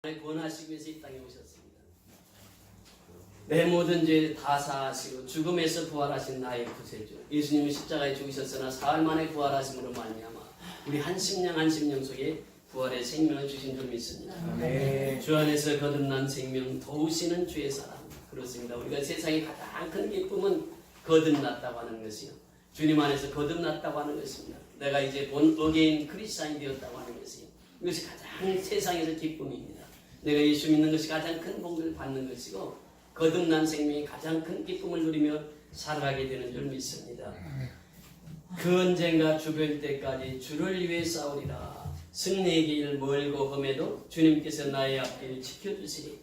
구원하시기 위해서 이 땅에 오셨습니다. 내 모든 죄 다 사하시고 죽음에서 부활하신 나의 구세주 예수님은 십자가에 죽으셨으나 사흘 만에 부활하심으로 말미암아 우리 한 심령 속에 부활의 생명을 주신 줄 믿습니다. 네. 주 안에서 거듭난 생명 도우시는 주의 사랑. 그렇습니다. 우리가 세상에 가장 큰 기쁨은 거듭났다고 하는 것이요, 주님 안에서 거듭났다고 하는 것입니다. 내가 이제 본 어게인 크리스찬이 되었다고 하는 것이요, 이것이 가장 세상에서 기쁨입니다. 내가 예수 믿는 것이 가장 큰 복을 받는 것이고 거듭난 생명이 가장 큰 기쁨을 누리며 살아가게 되는 줄 믿습니다. 그 언젠가 죽을 때까지 주를 위해 싸우리라. 승리의 길 멀고 험해도 주님께서 나의 앞길 지켜주시리.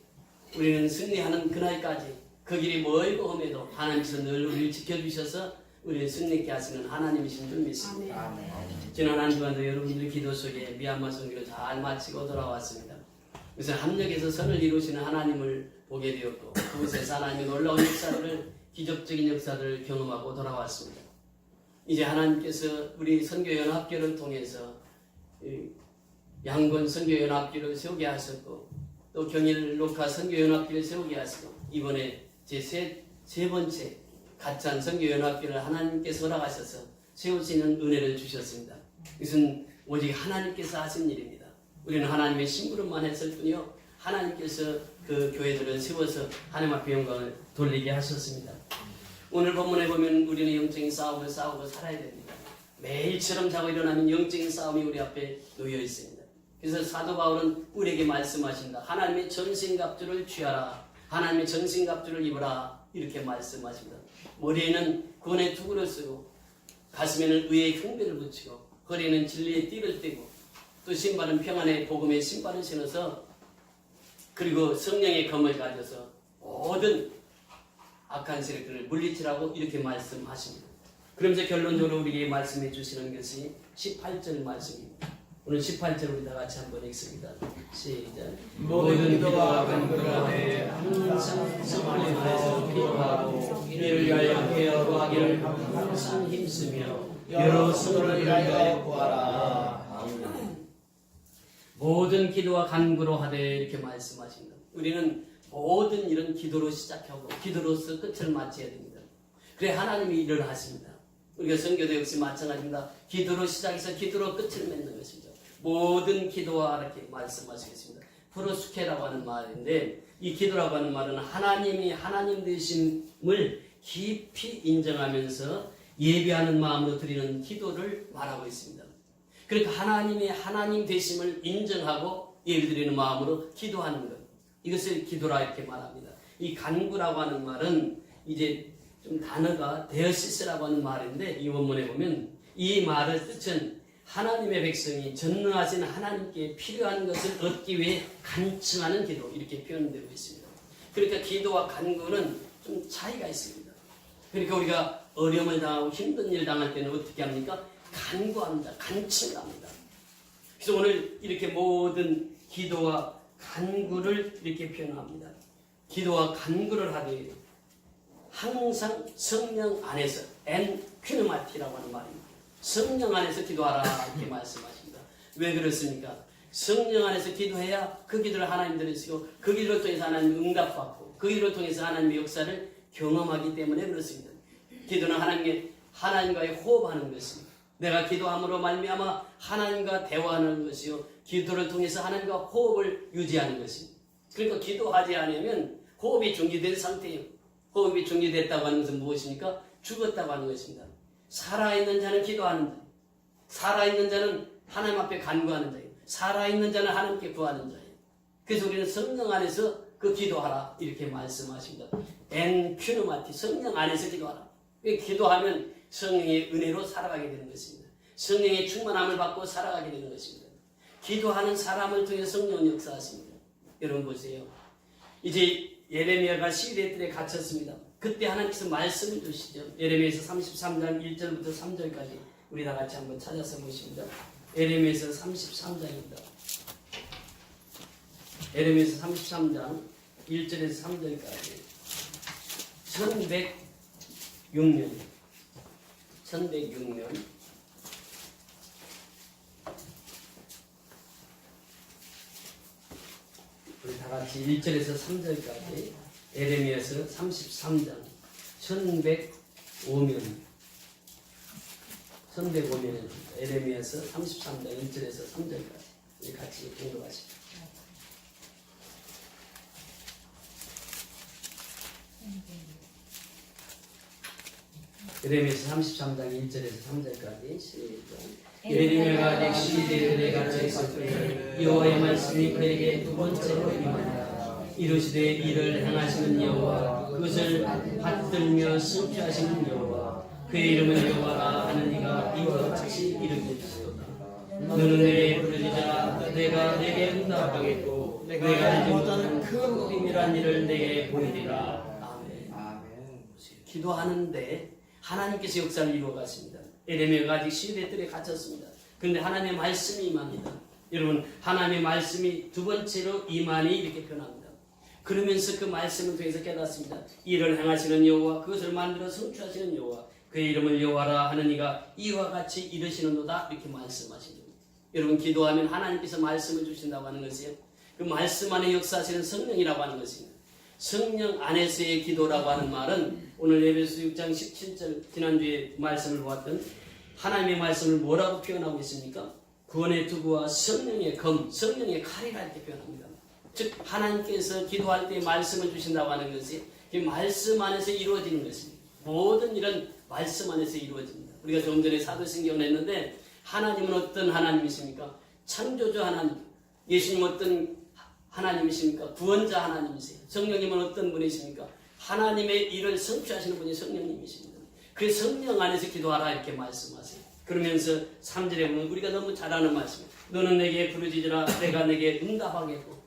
우리는 승리하는 그날까지 그 길이 멀고 험해도 하나님께서 늘 우리를 지켜주셔서 우리를 승리케 하시는 하나님이신 줄 믿습니다. 지난 한 주간도 여러분들의 기도 속에 미얀마 선교를 잘 마치고 돌아왔습니다. 그래서 합력에서 선을 이루시는 하나님을 보게 되었고 그곳에서 하나님의 놀라운 역사를, 기적적인 역사를 경험하고 돌아왔습니다. 이제 하나님께서 우리 선교연합교를 통해서 양곤 선교연합교를 세우게 하셨고 또 경일 녹화 선교연합교를 세우게 하시고 이번에 제 세 번째 가찬 선교연합교를 하나님께서 허락하셔서 세우시는 은혜를 주셨습니다. 이것은 오직 하나님께서 하신 일입니다. 우리는 하나님의 심부름만 했을 뿐이요, 하나님께서 그 교회들을 세워서 하나님 앞에 영광을 돌리게 하셨습니다. 오늘 본문에 보면 우리는 영적인 싸움을 싸우고 살아야 됩니다. 매일처럼 자고 일어나면 영적인 싸움이 우리 앞에 놓여 있습니다. 그래서 사도 바울은 우리에게 말씀하신다. 하나님의 전신갑주를 취하라. 하나님의 전신갑주를 입어라. 이렇게 말씀하십니다. 머리에는 구원의 투구를 쓰고 가슴에는 의의 흉배를 붙이고 허리에는 진리의 띠를 띠고 또 신발은 평안의 복음의 신발을 신어서 그리고 성령의 검을 가져서 모든 악한 세력들을 물리치라고 이렇게 말씀하십니다. 그러면서 결론적으로 우리에게 말씀해 주시는 것이 18절 말씀입니다. 오늘 18절 우리 다 같이 한번 읽습니다. 시작. 모든 기도와 간구하되 항상 성령의 안에서 기도하고 이를 위하여 구하기를 항상 힘쓰며 여러 수를 위하여 구하라. 모든 기도와 간구로 하되 이렇게 말씀하십니다. 우리는 모든 일은 기도로 시작하고 기도로서 끝을 맞춰야 됩니다. 그래 하나님이 일을 하십니다. 우리가 선교도 역시 마찬가지입니다. 기도로 시작해서 기도로 끝을 맺는 것입니다. 모든 기도와 이렇게 말씀하시겠습니다. 프로스케라고 하는 말인데 이 기도라고 하는 말은 하나님이 하나님 되심을 깊이 인정하면서 예배하는 마음으로 드리는 기도를 말하고 있습니다. 그러니까 하나님의 하나님 되심을 인정하고 예배드리는 마음으로 기도하는 것, 이것을 기도라 이렇게 말합니다. 이 간구라고 하는 말은 이제 좀 단어가 데어시스라고 하는 말인데 이 원문에 보면 이 말의 뜻은 하나님의 백성이 전능하신 하나님께 필요한 것을 얻기 위해 간청하는 기도, 이렇게 표현되고 있습니다. 그러니까 기도와 간구는 좀 차이가 있습니다. 그러니까 우리가 어려움을 당하고 힘든 일 당할 때는 어떻게 합니까? 간구합니다. 간청을 합니다. 그래서 오늘 이렇게 모든 기도와 간구를 이렇게 표현합니다. 기도와 간구를 하되 항상 성령 안에서 퀴노마티라고 하는 말입니다. 성령 안에서 기도하라 이렇게 말씀하십니다. 왜 그렇습니까? 성령 안에서 기도해야 그 기도를 하나님 들으시고 그 기도를 통해서 하나님 응답받고 그 기도를 통해서 하나님의 역사를 경험하기 때문에 그렇습니다. 기도는 하나님과의 호흡하는 것입니다. 내가 기도함으로 말미암아 하나님과 대화하는 것이요, 기도를 통해서 하나님과 호흡을 유지하는 것입니다. 그러니까 기도하지 않으면 호흡이 중지된 상태예요. 호흡이 중지됐다고 하는 것은 무엇입니까? 죽었다고 하는 것입니다. 살아있는 자는 기도하는 자예요. 살아있는 자는 하나님 앞에 간구하는 자예요. 살아있는 자는 하나님께 구하는 자예요. 그래서 우리는 성령 안에서 그 기도하라 이렇게 말씀하십니다. 퀴노마티, 성령 안에서 기도하라. 기도하면 성령의 은혜로 살아가게 되는 것입니다. 성령의 충만함을 받고 살아가게 되는 것입니다. 기도하는 사람을 통해 성령은 역사하십니다. 여러분 보세요. 이제 예레미야가 시리아 뜰에 갇혔습니다. 그때 하나님께서 말씀을 주시죠. 예레미야에서 33장 1절부터 3절까지 우리 다 같이 한번 찾아서 보십니다. 예레미야에서 33장입니다. 예레미야에서 33장 1절에서 3절까지 1106년 우리 다 같이 1절에서 3절까지 에레미야서 33장 1105면 에레미야서 33장 1절에서 3절까지 우리 같이 공독하십시오. 에레미야서 33장 1절에서 3절까지 시작. 예레미야가 넥시 대들에 갇혀 있을 때 여호와의 말씀이 그에게 두 번째로 임하니라. 이르시되 이를 행하시는 여호와 그것을 받들며 승쾌하시는 여호와 그의 이름은 여호와라 하는 이가 이와 같이 이르기로다. 너는 내게 부르짖으라 내가 내게 응답하겠고 내가 알지 못하는 큰 비밀한 일을 내게 보이리라. 아멘. 기도하는데 하나님께서 역사를 이루어 가십니다. 에레미야가 아직 시대 뜰에 갇혔습니다. 그런데 하나님의 말씀이 임합니다. 여러분, 하나님의 말씀이 두 번째로 임하니 이렇게 표현합니다. 그러면서 그 말씀을 통해서 깨닫습니다. 이를 행하시는 여호와 그것을 만들어 성취하시는 여호와 그의 이름을 여호와라 하는 이가 이와 같이 이르시는도다 이렇게 말씀하십니다. 여러분, 기도하면 하나님께서 말씀을 주신다고 하는 것이요, 그 말씀 안에 역사하시는 성령이라고 하는 것입니다. 성령 안에서의 기도라고 하는 말은 오늘 에베소 6장 17절 지난주에 말씀을 보았던 하나님의 말씀을 뭐라고 표현하고 있습니까? 구원의 투구와 성령의 검, 성령의 칼이라 이렇게 표현합니다. 즉 하나님께서 기도할 때 말씀을 주신다고 하는 것이 이 말씀 안에서 이루어지는 것입니다. 모든 일은 말씀 안에서 이루어집니다. 우리가 좀 전에 사도신경을 했는데 하나님은 어떤 하나님이십니까? 창조주 하나님. 예수님 어떤 하나님이십니까? 구원자 하나님이세요. 성령님은 어떤 분이십니까? 하나님의 일을 성취하시는 분이 성령님이십니다. 그 성령 안에서 기도하라 이렇게 말씀하세요. 그러면서 3절에 보면 우리가 너무 잘 아는 말씀이에요. 너는 내게 부르짖으라 내가 내게 응답하겠고,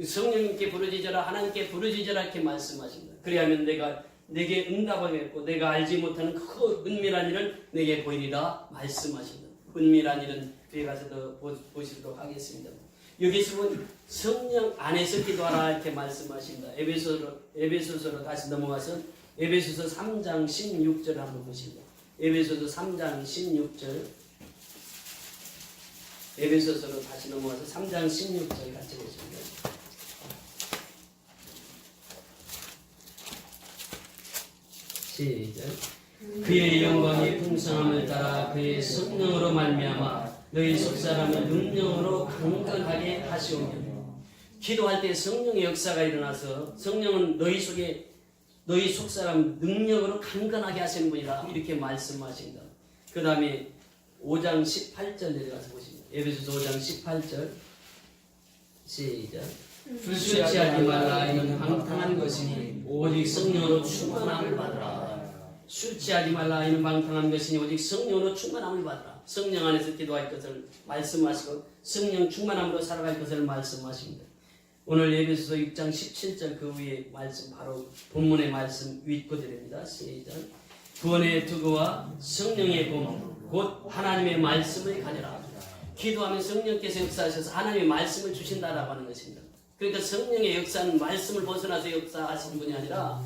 성령님께 부르짖으라 하나님께 부르짖으라 이렇게 말씀하십니다. 그래야면 내가 내게 응답하겠고 내가 알지 못하는 그 은밀한 일을 내게 보이리라 말씀하십니다. 은밀한 일은 뒤에 가서 더 보시도록 하겠습니다. 여기서 보면 성령 안에서 기도하라 이렇게 말씀하십니다. 에베소서로 다시 넘어가서 에베소서 3장 16절 한번 보십니다. 에베소서 3장 16절, 에베소서로 다시 넘어가서 3장 16절 같이 보십니다. 시작. 그의 영광의 풍성함을 따라 그의 성령으로 말미암아 너희 속사람을 능력으로 강건하게 하시오며. 기도할 때 성령의 역사가 일어나서 성령은 너희 속사람 능력으로 강건하게 하시는 분이라 이렇게 말씀하신다. 그 다음에 5장 18절 내려가서 보십니다. 에베소서 5장 18절 시작. 술 취하지 말라 이는 방탕한 것이니 오직 성령으로 충만함을 받으라. 술 취하지 말라 이는 방탕한 것이니 오직 성령으로 충만함을 받으라. 성령 안에서 기도할 것을 말씀하시고 성령 충만함으로 살아갈 것을 말씀하십니다. 오늘 에베소서 6장 17절 그 위에 말씀 바로 본문의 말씀 윗구절입니다. 시작. 구원의 투구와 성령의 봄 곧 하나님의 말씀을 가져라. 기도하면 성령께서 역사하셔서 하나님의 말씀을 주신다라고 하는 것입니다. 그러니까 성령의 역사는 말씀을 벗어나서 역사하시는 분이 아니라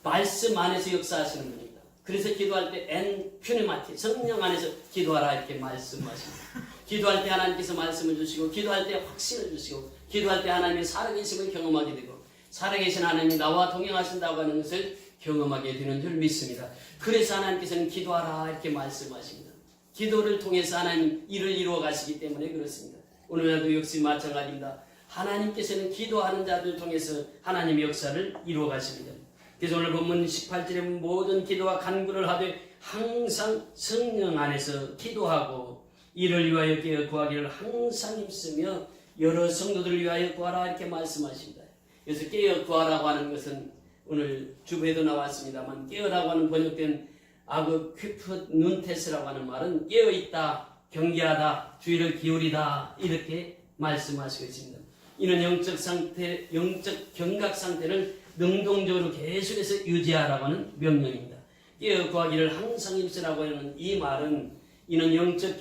말씀 안에서 역사하시는 분입니다. 그래서 기도할 때 엔퓨네마티 성령 안에서 기도하라 이렇게 말씀하십니다. 기도할 때 하나님께서 말씀을 주시고 기도할 때 확신을 주시고 기도할 때 하나님의 살아계심을 경험하게 되고 살아계신 하나님이 나와 동행하신다고 하는 것을 경험하게 되는 줄 믿습니다. 그래서 하나님께서는 기도하라 이렇게 말씀하십니다. 기도를 통해서 하나님 일을 이루어 가시기 때문에 그렇습니다. 오늘날도 역시 마찬가지입니다. 하나님께서는 기도하는 자들을 통해서 하나님의 역사를 이루어 가십니다. 그래서 오늘 본문 18절에 모든 기도와 간구를 하되 항상 성령 안에서 기도하고 이를 위하여 깨어 구하기를 항상 힘쓰며 여러 성도들을 위하여 구하라 이렇게 말씀하십니다. 그래서 깨어 구하라고 하는 것은 오늘 주부에도 나왔습니다만 깨어라고 하는 번역된 아그 퀴프 눈테스라고 하는 말은 깨어있다, 경계하다, 주의를 기울이다 이렇게 말씀하시고 있습니다. 이는 영적 상태, 영적 경각 상태를 능동적으로 계속해서 유지하라고 하는 명령입니다. 깨어 구하기를 항상 힘쓰라고 하는 이 말은 이는 영적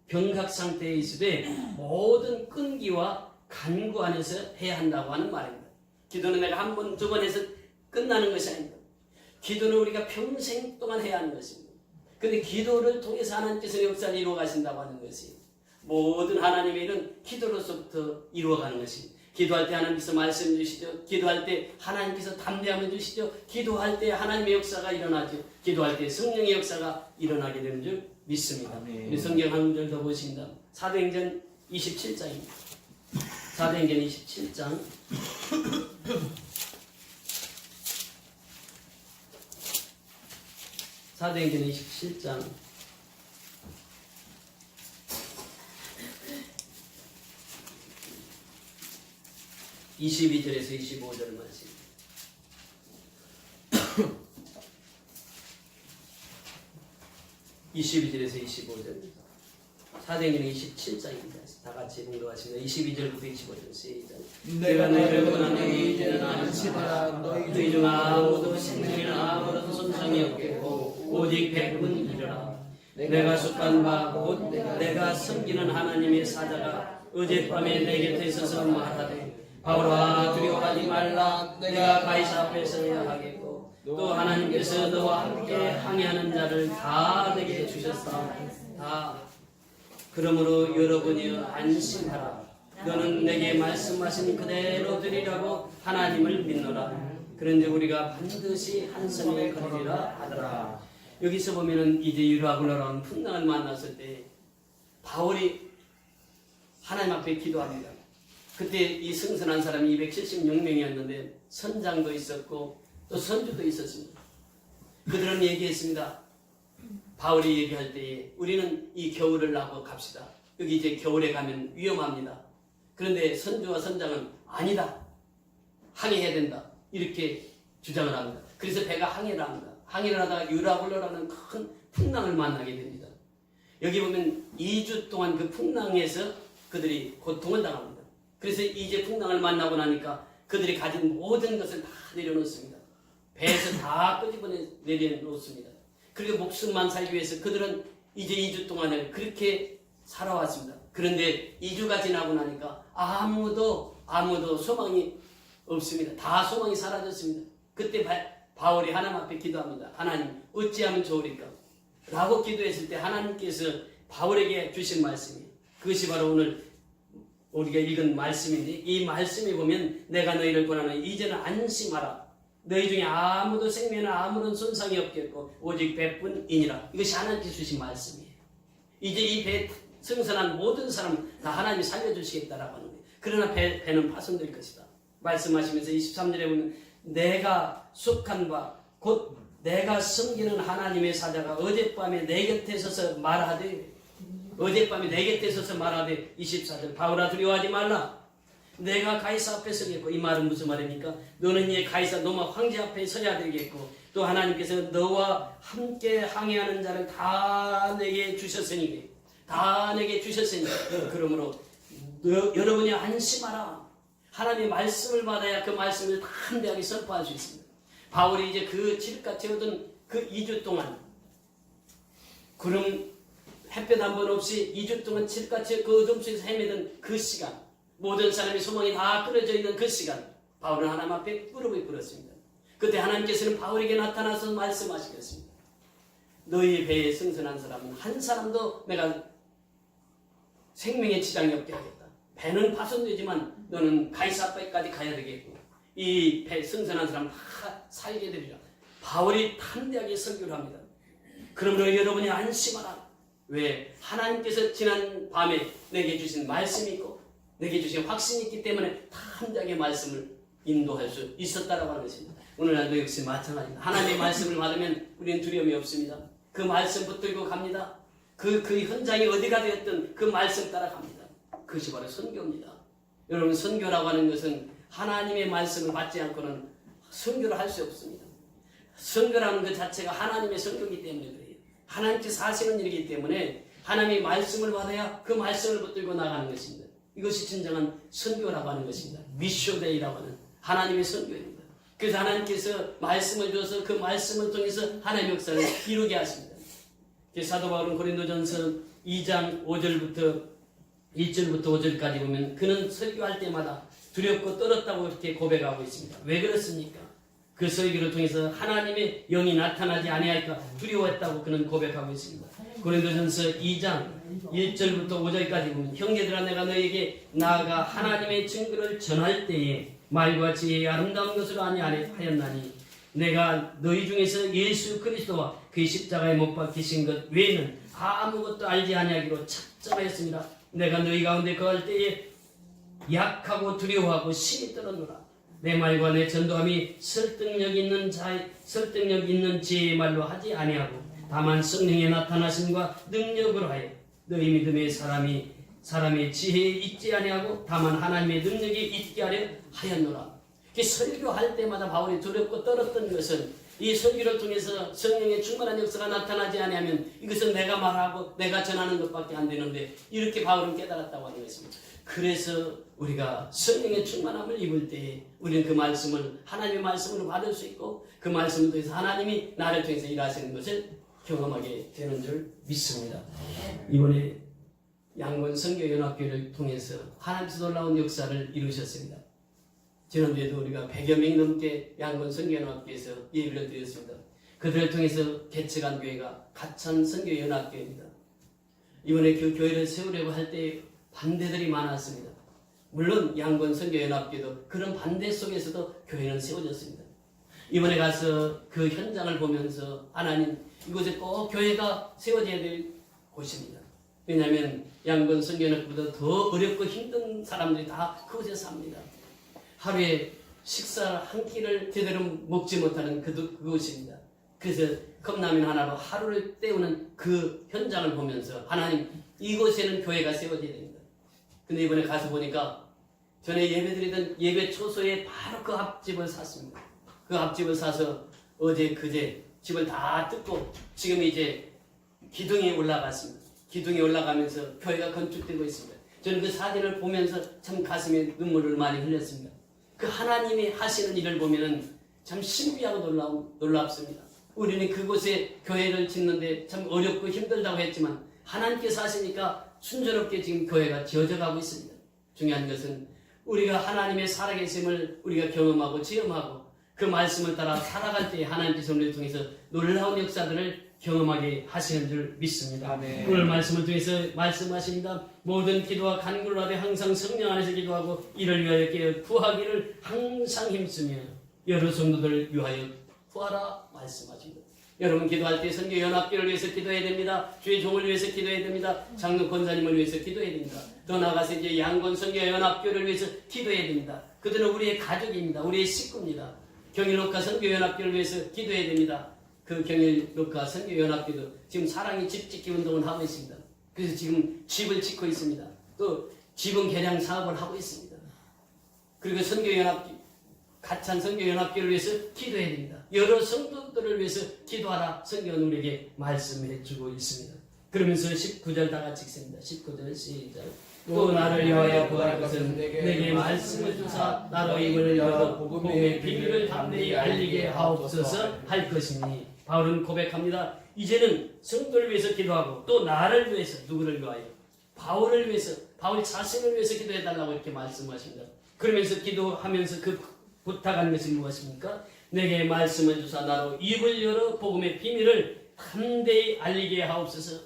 경각 상태에 있으되 모든 끈기와 간구 안에서 해야 한다고 하는 말입니다. 기도는 내가 한 번, 두 번 해서 끝나는 것이 아닙니다. 기도는 우리가 평생 동안 해야 하는 것입니다. 그런데 기도를 통해서 하나님께서 역사를 이루어 가신다고 하는 것이 모든 하나님의 일은 기도로서부터 이루어가는 것입니다. 기도할 때 하나님께서 말씀 주시죠. 기도할 때 하나님께서 담대함을 주시죠. 기도할 때 하나님의 역사가 일어나죠. 기도할 때 성령의 역사가 일어나게 되는 줄 믿습니다. 우리 성경 한 구절 더 보십니다. 사도행전 27장입니다. 사도행전 27장 사도행전 27장 22절에서 25절 말씀. (22절에서 25절) 사도행전 27장입니다. 다 같이 공부하십니다. 22절부터 25절 시작. 내가 너희를 원하노니 이제는 안심하라. 너희 중 아무도 생명이나 아무런 손상이 없겠고 오직 백분이라. 내가 속한 바 곧 내가 섬기는 하나님의 사자가 어젯밤에 내 곁에 서서 말하되 바울아 두려워하지 말라. 내가 가이사 앞에 서야 하겠고 또 하나님께서 너와 함께 항해하는 자를 다 내게 주셨사. 다 그러므로 여러분이 안심하라. 너는 내게 말씀하신 그대로 드리라고 하나님을 믿노라. 그런데 우리가 반드시 한 섬에 거리라 하더라. 여기서 보면은 이제 유라굴로라는 풍랑을 만났을 때 바울이 하나님 앞에 기도합니다. 그때 이 승선한 사람이 276명이었는데 선장도 있었고 또 선주도 있었습니다. 그들은 얘기했습니다. 바울이 얘기할 때에 우리는 이 겨울을 나고 갑시다. 여기 이제 겨울에 가면 위험합니다. 그런데 선주와 선장은 아니다. 항해해야 된다. 이렇게 주장을 합니다. 그래서 배가 항해를 합니다. 항해를 하다가 유라굴로라는 큰 풍랑을 만나게 됩니다. 여기 보면 2주 동안 그 풍랑에서 그들이 고통을 당합니다. 그래서 이제 풍랑을 만나고 나니까 그들이 가진 모든 것을 다 내려놓습니다. 배에서 다 끄집어내 내려놓습니다. 그리고 목숨만 살기 위해서 그들은 이제 2주 동안을 그렇게 살아왔습니다. 그런데 2주가 지나고 나니까 아무도 소망이 없습니다. 다 소망이 사라졌습니다. 그때 바울이 하나님 앞에 기도합니다. 하나님 어찌하면 좋으리까? 라고 기도했을 때 하나님께서 바울에게 주신 말씀이에요. 그것이 바로 오늘 우리가 읽은 말씀인데 이 말씀에 보면 내가 너희를 권하노니 이제는 안심하라. 너희 중에 아무도 생명이나 아무런 손상이 없겠고 오직 백분이니라. 이것이 하나님께서 주신 말씀이에요. 이제 이 배 승선한 모든 사람 다 하나님이 살려주시겠다라고 하는 거예요. 그러나 배는 파손될 것이다. 말씀하시면서 23절에 보면 내가 속한 바 곧 내가 섬기는 하나님의 사자가 어젯밤에 내 곁에 서서 말하되 24절 바울아 두려워하지 말라. 내가 가이사 앞에 서겠고 이 말은 무슨 말입니까? 너는 이제 가이사 로마 황제 앞에 서야 되겠고 또 하나님께서 너와 함께 항해하는 자를 다 내게 주셨으니 그러므로 여러분이 안심하라. 하나님의 말씀을 받아야 그 말씀을 담대하게 선포할 수 있습니다. 바울이 이제 그 칠흑같이 오던 그 2주 동안 구름 햇볕 한 번 없이 2주 동안 칠흑같이 그 어둠 속에서 헤매던 그 시간, 모든 사람이 소망이 다 끊어져 있는 그 시간, 바울은 하나님 앞에 무릎을 꿇었습니다. 그때 하나님께서는 바울에게 나타나서 말씀하시겠습니다. 너희 배에 승선한 사람은 한 사람도 내가 생명의 지장이 없게 하겠다. 배는 파손되지만 너는 가이사 앞에까지 가야 되겠고 이 배 승선한 사람 다 살게 되리라. 바울이 담대하게 설교를 합니다. 그러므로 여러분이 안심하라. 왜? 하나님께서 지난 밤에 내게 주신 말씀이 있고 내게 주신 확신이 있기 때문에 담대하게 말씀을 인도할 수 있었다라고 하는 것입니다. 오늘날도 역시 마찬가지입니다. 하나님의 말씀을 받으면 우리는 두려움이 없습니다. 그 말씀 붙들고 갑니다. 그 현장이 어디가 되었든 그 말씀 따라 갑니다. 그것이 바로 선교입니다. 여러분 선교라고 하는 것은 하나님의 말씀을 받지 않고는 선교를 할 수 없습니다. 선교라는 것 자체가 하나님의 선교이기 때문에 그래요. 하나님께서 하시는 일이기 때문에 하나님의 말씀을 받아야 그 말씀을 붙들고 나가는 것입니다. 이것이 진정한 선교라고 하는 것입니다. 미쇼데이라고 하는 하나님의 선교입니다. 그래서 하나님께서 말씀을 줘서 그 말씀을 통해서 하나님의 역사를 이루게 하십니다. 사도 바울은 고린도전서 2장 5절부터 1절부터 5절까지 보면 그는 설교할 때마다 두렵고 떨었다고 이렇게 고백하고 있습니다. 왜 그렇습니까? 그 설교를 통해서 하나님의 영이 나타나지 아니할까 두려워했다고 그는 고백하고 있습니다. 고린도전서 2장 1절부터 5절까지 보면 형제들아 내가 너에게 나아가 하나님의 증거를 전할 때에 말과 지혜의 아름다운 것으로 아니하였나니 내가 너희 중에서 예수 그리스도와 그의 십자가에 못 박히신 것 외에는 아무것도 알지 아니하기로 작정하였습니다. 내가 너희 가운데 거할 때에 약하고 두려워하고 심히 떨었노라. 내 말과 내 전도함이 설득력 있는 지혜의 말로 하지 아니하고 다만 성령의 나타나심과 능력으로 하여 너희 믿음의 사람의 지혜에 있지 아니하고 다만 하나님의 능력에 있게 하려 하였노라. 설교할 때마다 바울이 두렵고 떨었던 것은 이 설교를 통해서 성령의 충만한 역사가 나타나지 아니하면 이것은 내가 말하고 내가 전하는 것밖에 안 되는데 이렇게 바울은 깨달았다고 하는 것입니다. 그래서 우리가 성령의 충만함을 입을 때에 우리는 그 말씀을 하나님의 말씀으로 받을 수 있고 그 말씀을 통해서 하나님이 나를 통해서 일하시는 것을 경험하게 되는 줄 믿습니다. 이번에 양곤 선교연합교회를 통해서 하나님께서 놀라운 역사를 이루셨습니다. 지난주에도 우리가 100여 명이 넘게 양곤 선교연합교회에서 예배를 드렸습니다. 그들을 통해서 개척한 교회가 가천 선교연합교회입니다. 이번에 그 교회를 세우려고 할 때 반대들이 많았습니다. 물론 양곤 선교연합교회도 그런 반대 속에서도 교회는 세워졌습니다. 이번에 가서 그 현장을 보면서 하나님 이곳에 꼭 교회가 세워져야 될 곳입니다. 왜냐하면 양곤 선교연합교회보다 더 어렵고 힘든 사람들이 다 그곳에 삽니다. 하루에 식사 한 끼를 제대로 먹지 못하는 그곳입니다. 그래서 컵라면 하나로 하루를 때우는 그 현장을 보면서 하나님 이곳에는 교회가 세워져야 됩니다. 근데 이번에 가서 보니까 전에 예배드리던 예배 초소에 바로 그 앞집을 샀습니다. 그 앞집을 사서 어제 그제 집을 다 뜯고 지금 이제 기둥이 올라갔습니다. 기둥이 올라가면서 교회가 건축되고 있습니다. 저는 그 사진을 보면서 참 가슴에 눈물을 많이 흘렸습니다. 그 하나님이 하시는 일을 보면은 참 신비하고 놀랍습니다. 우리는 그곳에 교회를 짓는데 참 어렵고 힘들다고 했지만 하나님께서 하시니까 순조롭게 지금 교회가 지어져 가고 있습니다. 중요한 것은 우리가 하나님의 살아계심을 우리가 경험하고 체험하고 그 말씀을 따라 살아갈 때 하나님께서 우리를 통해서 놀라운 역사들을 경험하게 하시는 줄 믿습니다. 아멘. 오늘 말씀을 통해서 말씀하십니다. 모든 기도와 간구를 하되 항상 성령 안에서 기도하고 이를 위하여 깨어 구하기를 항상 힘쓰며 여러 성도들을 위하여 구하라 말씀하십니다. 여러분 기도할 때 선교연합교를 위해서 기도해야 됩니다. 주의 종을 위해서 기도해야 됩니다. 장로 권사님을 위해서 기도해야 됩니다. 더 나아가서 이제 양곤 선교연합교를 위해서 기도해야 됩니다. 그들은 우리의 가족입니다. 우리의 식구입니다. 경일녹화 선교연합교를 위해서 기도해야 됩니다. 그 경일녹화 선교연합교도 지금 사랑의 집 짓기 운동을 하고 있습니다. 그래서 지금 집을 짓고 있습니다. 또 지붕 개량 사업을 하고 있습니다. 그리고 선교연합교 가찬 선교연합교를 위해서 기도해야 됩니다. 여러 성도들을 위해서 기도하라 성경은 우리에게 말씀해 주고 있습니다. 그러면서 19절 다 같이 읽습니다. 19절 시작. 또 나를 위하여 구할 것은 내게 말씀을 주사 나로 입을 열어 복음의 비밀을 담대히 알리게 하옵소서 할 것이니 바울은 고백합니다. 이제는 성도를 위해서 기도하고 또 나를 위해서 누구를 위하여? 바울을 위해서 바울 자신을 위해서 기도해달라고 이렇게 말씀하십니다. 그러면서 기도하면서 그 부탁한 것이 무엇입니까? 내게 말씀을 주사 나로 입을 열어 복음의 비밀을 담대히 알리게 하옵소서.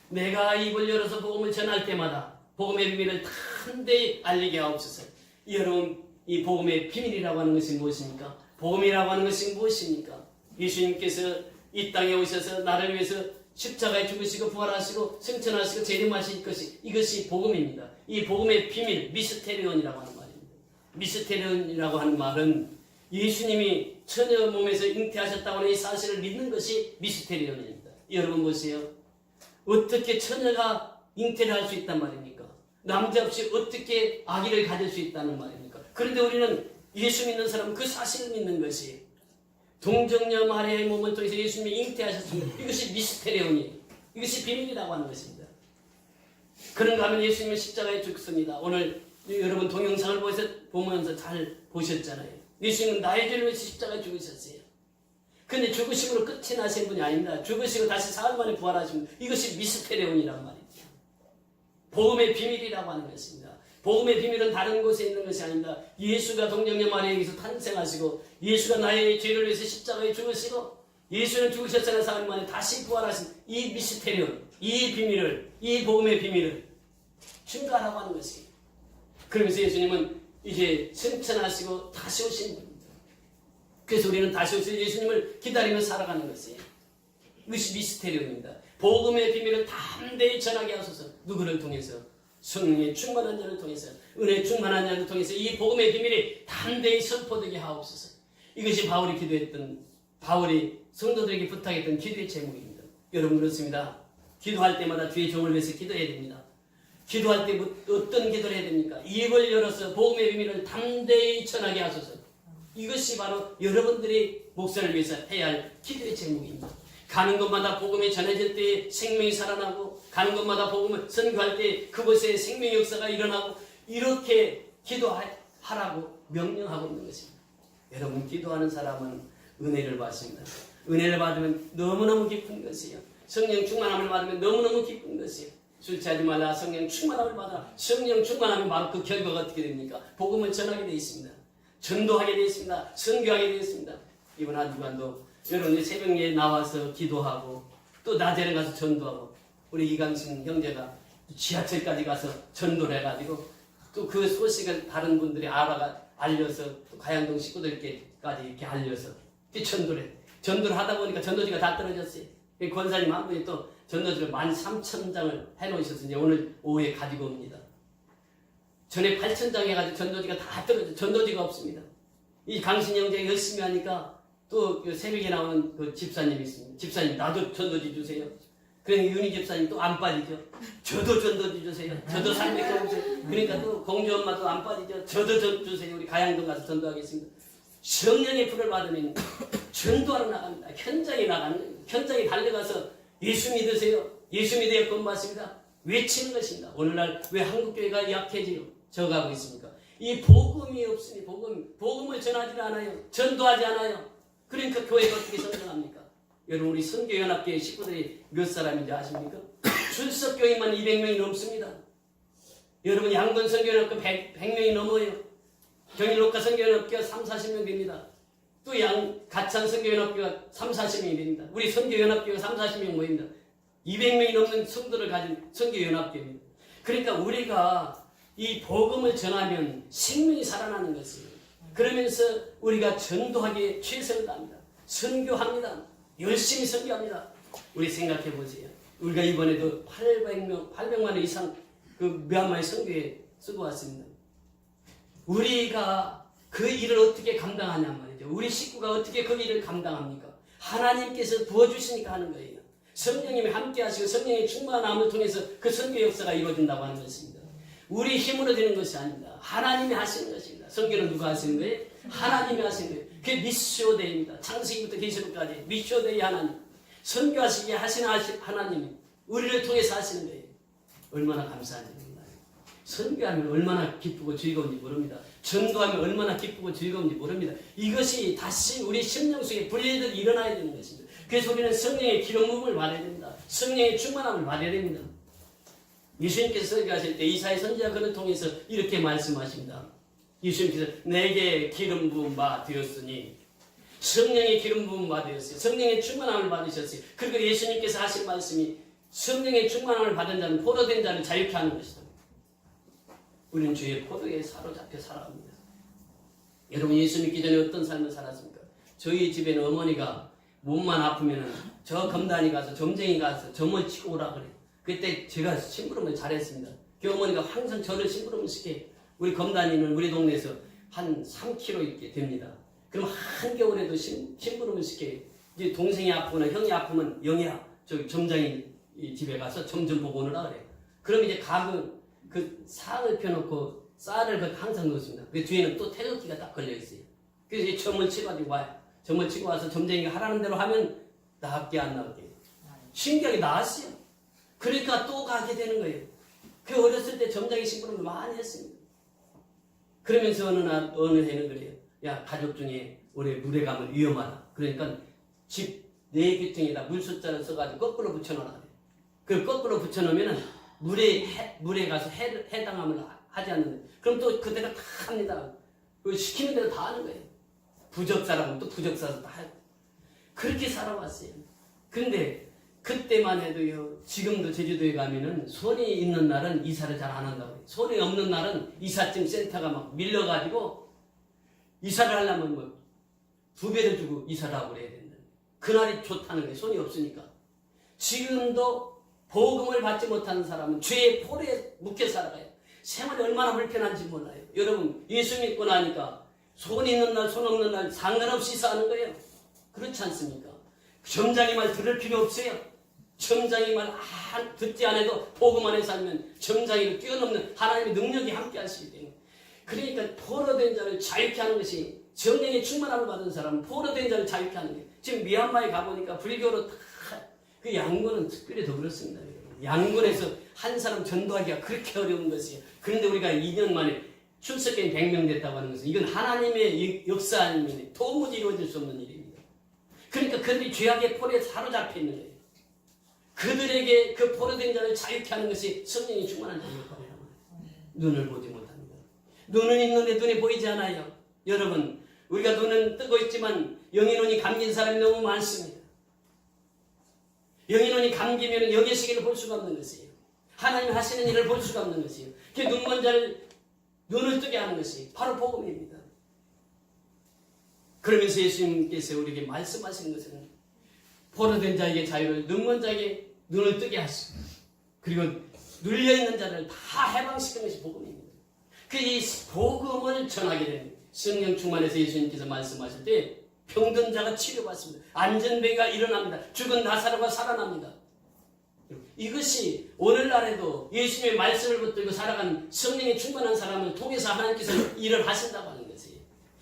내가 입을 열어서 복음을 전할 때마다 복음의 비밀을 담대히 알리게 하옵소서. 여러분 이 복음의 비밀이라고 하는 것이 무엇입니까? 복음이라고 하는 것이 무엇입니까? 예수님께서 이 땅에 오셔서 나를 위해서 십자가에 죽으시고 부활하시고 승천하시고 재림하실 것이 이것이 복음입니다. 이 복음의 비밀 미스테리온이라고 하는 말입니다. 미스테리온이라고 하는 말은 예수님이 처녀 몸에서 잉태하셨다고 하는 이 사실을 믿는 것이 미스테리온입니다. 여러분 보세요. 어떻게 처녀가 잉태를 할 수 있단 말입니까? 남자 없이 어떻게 아기를 가질 수 있다는 말입니까? 그런데 우리는 예수 믿는 사람은 그 사실을 믿는 것이 동정녀 마리아의 몸을 통해서 예수님이 잉태하셨습니다. 이것이 미스테리온이에요. 이것이 비밀이라고 하는 것입니다. 그런가 하면 예수님은 십자가에 죽습니다. 오늘 여러분 동영상을 보면서 잘 보셨잖아요. 예수님은 나의 죄를 위해서 십자가에 죽으셨어요. 근데 죽으심으로 끝이 나신 분이 아닙니다. 죽으시고 다시 사흘 만에 부활하신 분. 이것이 미스테리온이란 말입니다. 복음의 비밀이라고 하는 것입니다. 복음의 비밀은 다른 곳에 있는 것이 아닙니다. 예수가 동정녀 마리아에게서 탄생하시고 예수가 나의 죄를 위해서 십자가에 죽으시고 예수는 죽으셨으나 사흘 만에 다시 부활하신 이 미스테리온. 이 비밀을, 이 복음의 비밀을 증거하라고 하는 것이에요. 그러면서 예수님은 이제 승천하시고 다시 오신 분입니다. 그래서 우리는 다시 오실 예수님을 기다리며 살아가는 것이에요. 이것이 미스테리움입니다. 복음의 비밀을 담대히 전하게 하소서. 누구를 통해서? 성령의 충만한 자를 통해서, 은혜 충만한 자를 통해서 이 복음의 비밀이 담대히 선포되게 하옵소서. 이것이 바울이 기도했던, 바울이 성도들에게 부탁했던 기도의 제목입니다. 여러분 그렇습니다. 기도할 때마다 주의 종을 위해서 기도해야 됩니다. 기도할 때 어떤 기도를 해야 됩니까? 입을 열어서 복음의 비밀을 담대히 전하게 하소서. 이것이 바로 여러분들이 목사를 위해서 해야 할 기도의 제목입니다. 가는 곳마다 복음이 전해질 때 생명이 살아나고, 가는 곳마다 복음을 선교할 때 그곳에 생명의 역사가 일어나고, 이렇게 기도하라고 명령하고 있는 것입니다. 여러분 기도하는 사람은 은혜를 받습니다. 은혜를 받으면 너무너무 기쁜 것이에요. 성령 충만함을 받으면 너무너무 기쁜 것이에요. 술 취하지 말라. 성령 충만함을 받아라. 성령 충만하면 바로 그 결과가 어떻게 됩니까? 복음을 전하게 되어 있습니다. 전도하게 되어 있습니다. 선교하게 되어 있습니다. 이번 한 주간도 여러분이 새벽에 나와서 기도하고, 또 낮에는 가서 전도하고, 우리 이강신 형제가 지하철까지 가서 전도를 해가지고, 또 그 소식을 다른 분들이 알려서, 또 가양동 식구들께까지 이렇게 알려서 전도를 하다 보니까 전도지가 다 떨어졌어요. 권사님 한 분이 또 전도지를 13,000장을 해놓으셔서 이제 오늘 오후에 가지고 옵니다. 전에 8,000장 해가지고 전도지가 다 떨어져, 전도지가 없습니다. 이 강신 형제가 열심히 하니까 또 새벽에 나오는 그 집사님이 있습니다. 집사님 나도 전도지 주세요. 그러니까 윤희 집사님 또 안 빠지죠. 저도 전도지 주세요. 저도 300장 주세요. 그러니까 또 공주 엄마도 안 빠지죠. 저도 전 주세요. 우리 가양동 가서 전도하겠습니다. 성령의 불을 받으면 전도하러 나갑니다. 현장에 나가는, 현장에 달려가서 예수 믿으세요. 예수 믿어야 구원받습니다. 외치는 것입니다. 오늘날 왜 한국교회가 약해지고 저가고 있습니까? 이 복음이 없으니 복음을 전하지 않아요. 전도하지 않아요. 그러니까 교회가 어떻게 성장합니까? 여러분 우리 선교연합교회 식구들이 몇 사람인지 아십니까? 출석교인만 200명이 넘습니다. 여러분 양건 선교연합교 100명이 넘어요. 경일옥가 선교연합교가 30-40명 됩니다. 또 가창 선교연합교가 30-40명이 됩니다. 우리 선교연합교가 30-40명 모입니다. 200명이 넘는 성도를 가진 선교연합교입니다. 그러니까 우리가 이 복음을 전하면 생명이 살아나는 것이에요. 그러면서 우리가 전도하기에 최선을 다합니다. 선교합니다. 열심히 선교합니다. 우리 생각해 보세요. 우리가 이번에도 800만 원 이상 그 미얀마의 선교에 쓰고 왔습니다. 우리가 그 일을 어떻게 감당하냔 말이죠. 우리 식구가 어떻게 그 일을 감당합니까? 하나님께서 부어주시니까 하는 거예요. 성령님이 함께 하시고 성령의 충만함을 통해서 그 선교 역사가 이루어진다고 하는 것입니다. 우리 힘으로 되는 것이 아닙니다. 하나님이 하시는 것입니다. 선교는 누가 하시는 거예요? 하나님이 하시는 거예요. 그게 미쇼데이입니다. 창세기부터 계시록까지 미쇼데이 하나님. 선교하시게 하시는 하나님이 우리를 통해서 하시는 거예요. 얼마나 감사한지 모릅니다. 선교하면 얼마나 기쁘고 즐거운지 모릅니다. 전도하면 얼마나 기쁘고 즐거운지 모릅니다. 이것이 다시 우리 심령 속에 불일들이 일어나야 되는 것입니다. 그래서 우리는 성령의 기름 부음을 받아야 됩니다. 성령의 충만함을 받아야 됩니다. 예수님께서 설교하실 때 이사야 선지자 그를 통해서 이렇게 말씀하십니다. 예수님께서 내게 기름 부음 받으셨으니 성령의 기름 부음 받으셨어요. 성령의 충만함을 받으셨어요. 그리고 예수님께서 하신 말씀이 성령의 충만함을 받은 자는 포로된 자를 자유케 하는 것이다. 우리는 주의 포도에 사로잡혀 살아갑니다. 여러분 예수 믿기 전에 어떤 삶을 살았습니까? 저희 집에는 어머니가 몸만 아프면 저 검단이 가서 점쟁이 가서 점을 치고 오라 그래요. 그때 제가 심부름을 잘했습니다. 그 어머니가 항상 저를 심부름을 시켜요. 우리 검단이는 우리 동네에서 한 3km 이렇게 됩니다. 그럼 한겨울에도 심부름을 시켜요. 이제 동생이 아프거나 형이 아프면 영희야 저기 점장이 집에 가서 점 좀 보고 오느라 그래요. 그럼 이제 가면 그 상을 펴놓고 쌀을 항상 넣습니다. 그 뒤에는 또 태극기가 딱 걸려 있어요. 그래서 이제 점을 치가지고 와요. 점을 치고 와서 점쟁이가 하라는 대로 하면 나을게 안 나을게. 신기하게 나았어요. 그러니까 또 가게 되는 거예요. 그 어렸을 때 점장이 심부름을 많이 했습니다. 그러면서 어느 해는 그래요. 야 가족 중에 올해 물에 가면 위험하다. 그러니까 집 네 귀퉁이에다 물 숫자를 써가지고 거꾸로 붙여놓으라 그래요. 그걸 거꾸로 붙여놓으면 물에 가서 해당함을 하지 않는데 그럼 또 그대로 다 합니다. 그 시키는 대로 다 하는 거예요. 부적사라고 또 부적사서 다 하고 그렇게 살아왔어요. 그런데 그때만 해도요, 지금도 제주도에 가면은 손이 있는 날은 이사를 잘 안 한다고 해요. 손이 없는 날은 이삿짐 센터가 막 밀려가지고 이사를 하려면 뭐 2배를 주고 이사를 하고 그래야 된다. 그날이 좋다는 거예요. 손이 없으니까. 지금도 복음을 받지 못하는 사람은 죄의 포로에 묶여 살아가요. 생활이 얼마나 불편한지 몰라요. 여러분, 예수 믿고 나니까 손 있는 날, 손 없는 날 상관없이 사는 거예요. 그렇지 않습니까? 점장이 말 들을 필요 없어요. 점장이 말 듣지 않아도 복음 안에 살면 점장이를 뛰어넘는 하나님의 능력이 함께 하시기 때문에. 그러니까 포로된 자를 자유케 하는 것이, 성령의 충만함을 받은 사람은 포로된 자를 자유케 하는 거예요. 지금 미얀마에 가보니까 불교로 다 그 양군은 특별히 더 그렇습니다. 양군에서 한 사람 전도하기가 그렇게 어려운 것이에요. 그런데 우리가 2년 만에 출석객 100명 됐다고 하는 것은 이건 하나님의 역사 아니면 도무지 이루어질 수 없는 일입니다. 그러니까 그들이 죄악의 포로에 사로잡혀 있는 거예요. 그들에게 그 포로된 자를 자유케 하는 것이 성령이 충만한 자의 역할이란 말이에요. 눈을 보지 못합니다. 눈은 있는데 눈이 보이지 않아요. 여러분, 우리가 눈은 뜨고 있지만 영의 눈이 감긴 사람이 너무 많습니다. 영의 눈이 감기면 영의 세계를 볼 수가 없는 것이에요. 하나님 하시는 일을 볼 수가 없는 것이에요. 그 눈먼 자를 눈을 뜨게 하는 것이 바로 복음입니다. 그러면서 예수님께서 우리에게 말씀하시는 것은 포로된 자에게 자유를, 눈먼 자에게 눈을 뜨게 하시고, 그리고 눌려있는 자를 다 해방시키는 것이 복음입니다. 그 이 복음을 전하게 되는 성령 충만해서 예수님께서 말씀하실 때 병든 자가 치료받습니다. 안전병이가 일어납니다. 죽은 나사로가 살아납니다. 이것이 오늘날에도 예수님의 말씀을 붙들고 살아가는 성령이 충만한 사람을 통해서 하나님께서 일을 하신다고 하는 것이에요.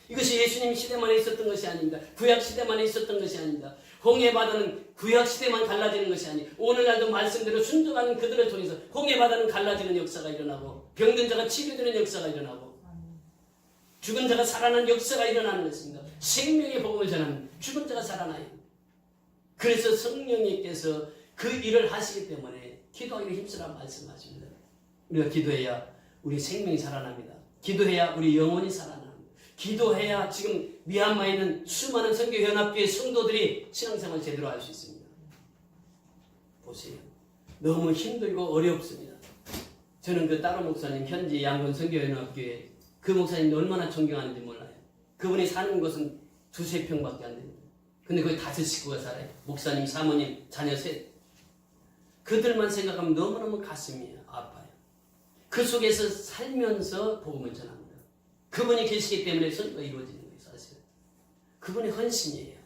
이것이 예수님 시대만에 있었던 것이 아닙니다. 구약 시대만에 있었던 것이 아닙니다. 홍해바다는 구약 시대만 갈라지는 것이 아니에요. 오늘날도 말씀대로 순종하는 그들을 통해서 홍해바다는 갈라지는 역사가 일어나고, 병든 자가 치료되는 역사가 일어나고, 죽은 자가 살아나는 역사가 일어나는 것입니다. 생명의 복음을 전하는 죽은 자가 살아나요. 그래서 성령님께서 그 일을 하시기 때문에 기도하기를 힘쓰라 말씀하십니다. 우리가 기도해야 우리 생명이 살아납니다. 기도해야 우리 영혼이 살아납니다. 기도해야 지금 미얀마에 있는 수많은 선교연합교회 성도들이 신앙생활을 제대로 할 수 있습니다. 보세요. 너무 힘들고 어렵습니다. 저는 그 따로 목사님, 현지 양곤 선교연합교회 그 목사님이 얼마나 존경하는지 몰라요. 그분이 사는 곳은 2-3평밖에 안 됩니다. 근데 거기 5 식구가 살아요. 목사님, 사모님, 자녀 셋. 그들만 생각하면 너무너무 가슴이 아파요. 그 속에서 살면서 복음을 전합니다. 그분이 계시기 때문에 선교가 이루어지는 거예요. 사실 그분의 헌신이에요.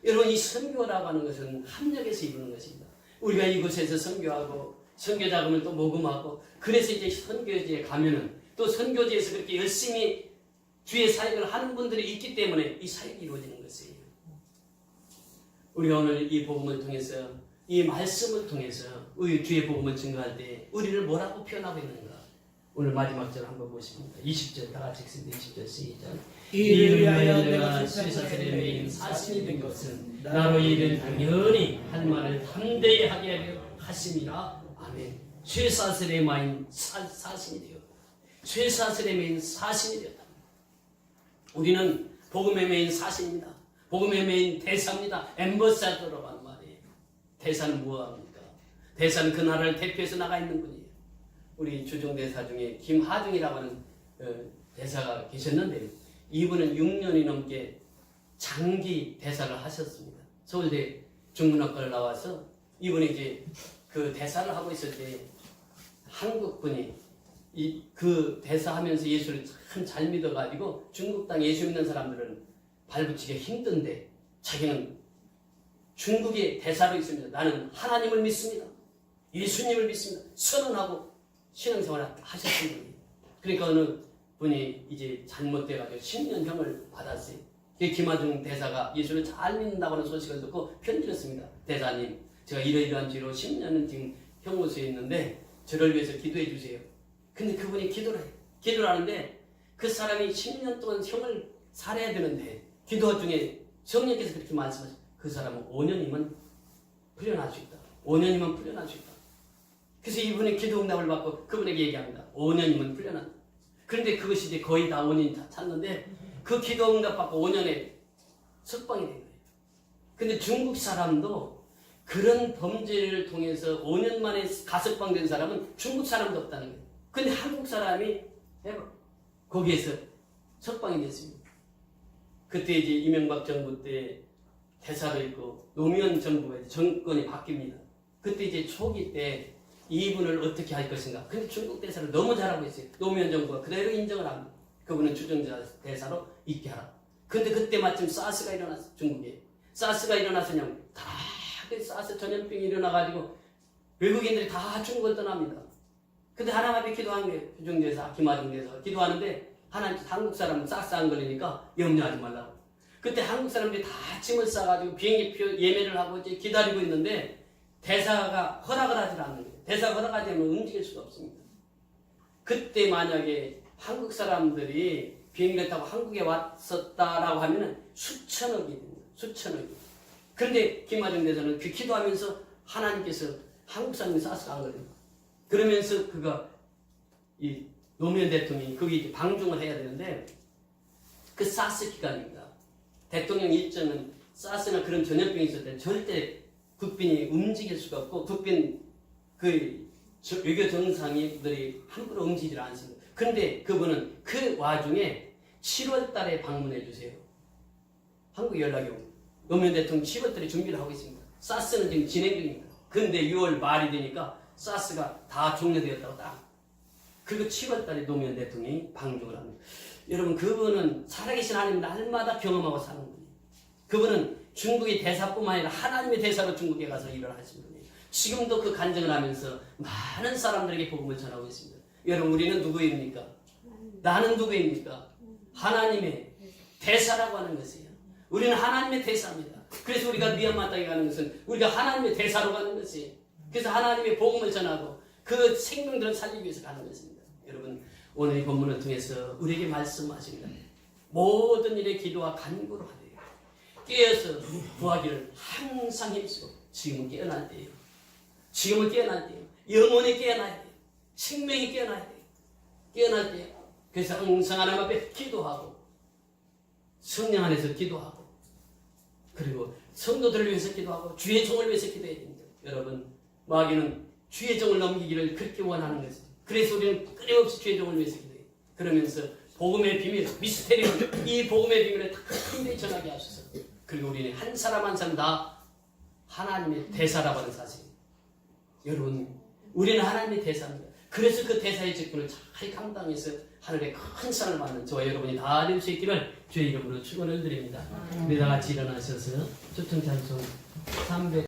여러분, 이 선교라고 하는 것은 합력해서 이루는 것입니다. 우리가 이곳에서 선교하고 선교 자금을 또 모금하고, 그래서 이제 선교지에 가면은 또 선교지에서 그렇게 열심히 주의 사역을 하는 분들이 있기 때문에 이 사역이 이루어지는 것이에요. 우리가 오늘 이 복음을 통해서, 이 말씀을 통해서 우리 주의 복음을 증거할 때 우리를 뭐라고 표현하고 있는가? 오늘 마지막 절 한번 보십니다. 20절 다 같이 읽습니다. 20절 시작. 이를 위하여 내가 쇠사슬에 매인 사신이 된 것은 나로 이를 당연히 할 말을 담대히 하게 하려 하심이라. 아멘. 쇠사슬에 매인 사신이 되었다. 쇠사슬에 매인 사신이 되었다. 우리는 복음에 매인 사신입니다. 복음에 매인 대사입니다. 엠버사더라고 하는 말이에요. 대사는 무엇합니까? 대사는 그 나라를 대표해서 나가 있는 분이에요. 우리 주종대사 중에 김하중이라고 하는 대사가 계셨는데, 이분은 6년이 넘게 장기 대사를 하셨습니다. 서울대 중문학과를 나와서 이분이 이제 그 대사를 하고 있을 때 한국 분이 그 대사하면서 예수를 참 잘 믿어가지고 중국 땅 예수 믿는 사람들은 발붙이기 힘든데 자기는 중국의 대사로 있습니다. 나는 하나님을 믿습니다. 예수님을 믿습니다. 선언하고 신앙생활을 하셨던 분이에요. 그러니까 어느 분이 이제 잘못돼가지고 10년형을 받았어요. 김하중 대사가 예수를 잘 믿는다고 하는 소식을 듣고 편지를 씁니다. 대사님, 제가 이러이러한 죄로 10년은 지금 형무소에 있는데 저를 위해서 기도해 주세요. 근데 그분이 기도를 해요. 기도를 하는데 그 사람이 10년 동안 형을 살아야 되는데 기도 중에 성령께서 그렇게 말씀하셔요. 그 사람은 5년이면 풀려날 수 있다. 5년이면 풀려날 수 있다. 그래서 이분이 기도 응답을 받고 그분에게 얘기합니다. 5년이면 풀려난다. 그런데 그것이 이제 거의 다 5년이 다 찼는데 그 기도 응답 받고 5년에 석방이 된 거예요. 근데 중국 사람도 그런 범죄를 통해서 5년 만에 가석방된 사람은 중국 사람도 없다는 거예요. 근데 한국 사람이 거기에서 석방이 됐습니다. 그때 이제 이명박 정부 때 대사도 있고 노무현 정부가 정권이 바뀝니다. 그때 이제 초기 때 이분을 어떻게 할 것인가. 근데 중국 대사를 너무 잘하고 있어요. 노무현 정부가 그대로 인정을 합니다. 그분은 주정자 대사로 있게 하라. 근데 그때 마침 사스가 일어났어, 중국에. 사스가 일어나서 그냥 다 사스 전염병이 일어나가지고 외국인들이 다 중국을 떠납니다. 근데 하나님 앞에 기도한 거예요. 주정대사, 김하중 대사가 기도하는데 하나님 한국 사람은 사스 안 걸리니까 염려하지 말라고. 그때 한국 사람들이 다 짐을 싸가지고 비행기표 예매를 하고 이제 기다리고 있는데 대사가 허락을 하지 않는 거예요. 대사가 허락하지 않으면 움직일 수가 없습니다. 그때 만약에 한국 사람들이 비행기를 타고 한국에 왔었다라고 하면은 수천억이 됩니다. 수천억이. 그런데 김하중 대사는 그 기도하면서 하나님께서 한국 사람이 사스가 안 걸립니다. 그러면서 그가 이 노무현 대통령이 거기 방중을 해야 되는데 그 사스 기간입니다. 대통령 일정은 사스나 그런 전염병이 있을 때 절대 국빈이 움직일 수가 없고 국빈 그 외교 정상들이 함부로 움직이질 않습니다. 그런데 그분은 그 와중에 7월 달에 방문해 주세요. 한국 연락이 옵니다. 노무현 대통령 7월 달에 준비를 하고 있습니다. 사스는 지금 진행 중입니다. 그런데 6월 말이 되니까 사스가 다 종료되었다고 딱. 그리고 7월 달에 노무현 대통령이 방중을 합니다. 여러분 그분은 살아계신 하나님 날마다 경험하고 사는 분이에요. 그분은 중국의 대사뿐만 아니라 하나님의 대사로 중국에 가서 일을 하신 분이에요. 지금도 그 간증을 하면서 많은 사람들에게 복음을 전하고 있습니다. 여러분 우리는 누구입니까? 나는 누구입니까? 하나님의 대사라고 하는 것이에요. 우리는 하나님의 대사입니다. 그래서 우리가 미얀마 땅에 가는 것은 우리가 하나님의 대사로 가는 것이에요. 그래서 하나님의 복음을 전하고 그 생명들을 살리기 위해서 가는 것입니다. 여러분 오늘 이 본문을 통해서 우리에게 말씀하십니다. 모든 일에 기도와 간구로 하되 깨어서 구하기를 항상 힘쓰고 지금은 깨어날 때예요. 지금은 깨어날 때예요. 영혼이 깨어나야 돼요. 생명이 깨어나야 돼요. 깨어날 때예요. 그래서 항상 하나님 앞에 기도하고 성령 안에서 기도하고 그리고 성도들을 위해서 기도하고 주의 종을 위해서 기도해야 됩니다. 여러분 마귀는 주의 종을 넘기기를 그렇게 원하는 것입니다. 그래서 우리는 끊임없이 주의 종을 위해서 기도해요. 그러면서 복음의 비밀, 미스테리온, 이 복음의 비밀을 다 큰데 전하게 하셔서 그리고 우리는 한 사람 한 사람 다 하나님의 대사라고 하는 사실입니다. 여러분 우리는 하나님의 대사입니다. 그래서 그 대사의 직분을 잘 감당해서 하늘의 큰 상을 받는 저와 여러분이 다 될 수 있기를 주의 이름으로 축원을 드립니다. 우리 다 같이 일어나셔서 초청 찬송 300